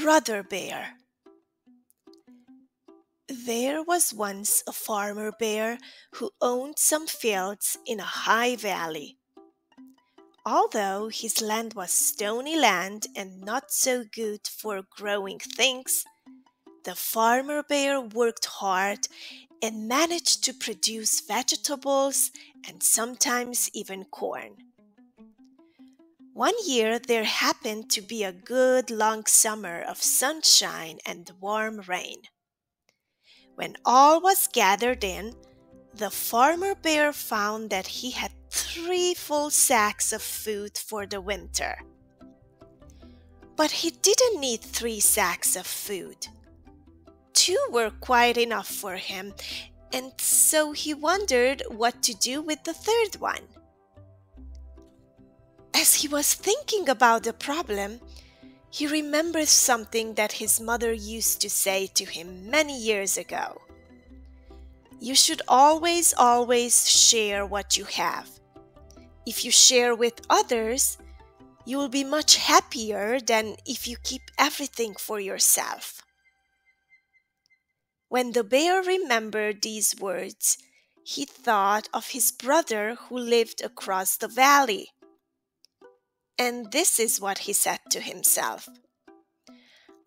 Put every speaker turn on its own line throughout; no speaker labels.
Brother Bear. There was once a farmer bear who owned some fields in a high valley. Although his land was stony land and not so good for growing things, the farmer bear worked hard and managed to produce vegetables and sometimes even corn. One year there happened to be a good long summer of sunshine and warm rain. When all was gathered in, the farmer bear found that he had 3 full sacks of food for the winter. But he didn't need 3 sacks of food. 2 were quite enough for him, and so he wondered what to do with the 3rd one. As he was thinking about the problem, he remembered something that his mother used to say to him many years ago. You should always share what you have. If you share with others, you will be much happier than if you keep everything for yourself. When the bear remembered these words, he thought of his brother who lived across the valley. And this is what he said to himself.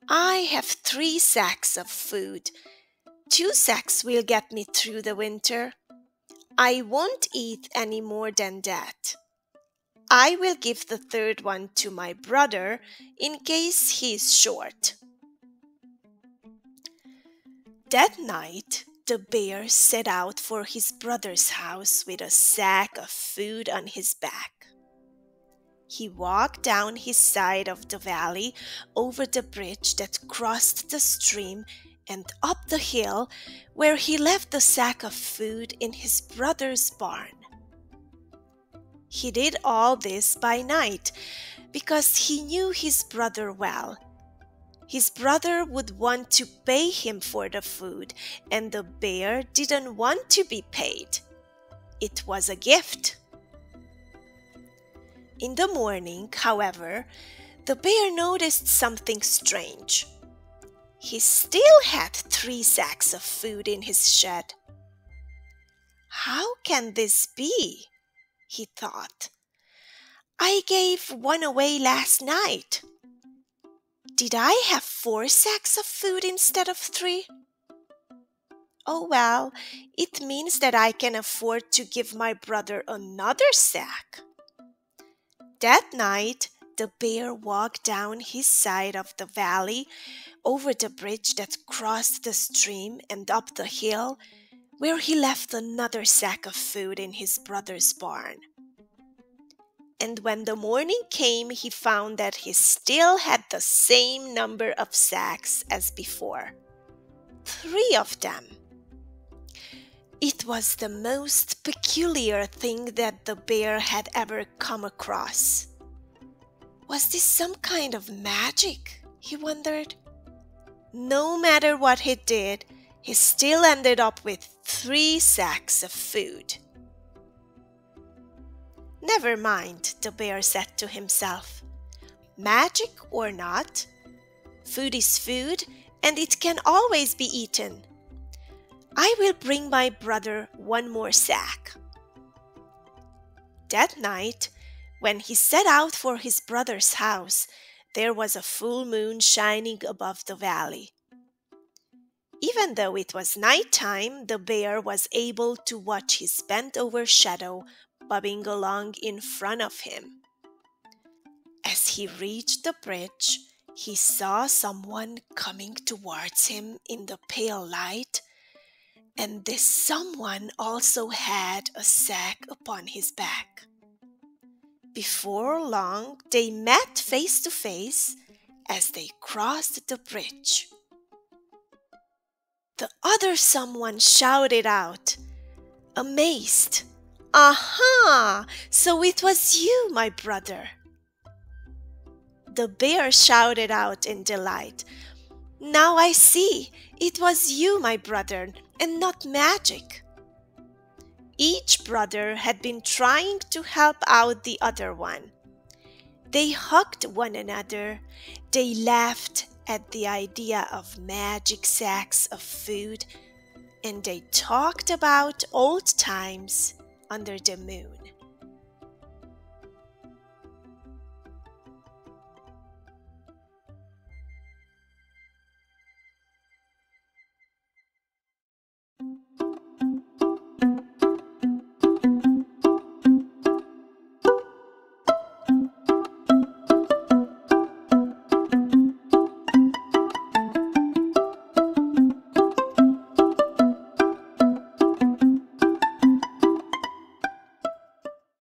I have 3 sacks of food. 2 sacks will get me through the winter. I won't eat any more than that. I will give the 3rd one to my brother in case he is short. That night, the bear set out for his brother's house with a sack of food on his back. He walked down his side of the valley over the bridge that crossed the stream and up the hill where he left the sack of food in his brother's barn. He did all this by night because he knew his brother well. His brother would want to pay him for the food, and the bear didn't want to be paid. It was a gift. In the morning, however, the bear noticed something strange. He still had 3 sacks of food in his shed. How can this be? He thought. I gave one away last night. Did I have 4 sacks of food instead of 3? Oh well, it means that I can afford to give my brother another sack. That night, the bear walked down his side of the valley, over the bridge that crossed the stream and up the hill, where he left another sack of food in his brother's barn. And when the morning came, he found that he still had the same number of sacks as before. 3 of them. It was the most peculiar thing that the bear had ever come across. Was this some kind of magic? He wondered. No matter what he did, he still ended up with 3 sacks of food. Never mind, the bear said to himself. Magic or not, food is food and it can always be eaten. I will bring my brother 1 more sack. That night, when he set out for his brother's house, there was a full moon shining above the valley. Even though it was nighttime, the bear was able to watch his bent-over shadow bobbing along in front of him. As he reached the bridge, he saw someone coming towards him in the pale light, and this someone also had a sack upon his back. Before long, they met face to face as they crossed the bridge. The other someone shouted out, amazed, "Aha! So it was you, my brother." The bear shouted out in delight, "Now I see, it was you, my brother, and not magic." Each brother had been trying to help out the other one. They hugged one another, they laughed, at the idea of magic sacks of food, and they talked about old times under the moon.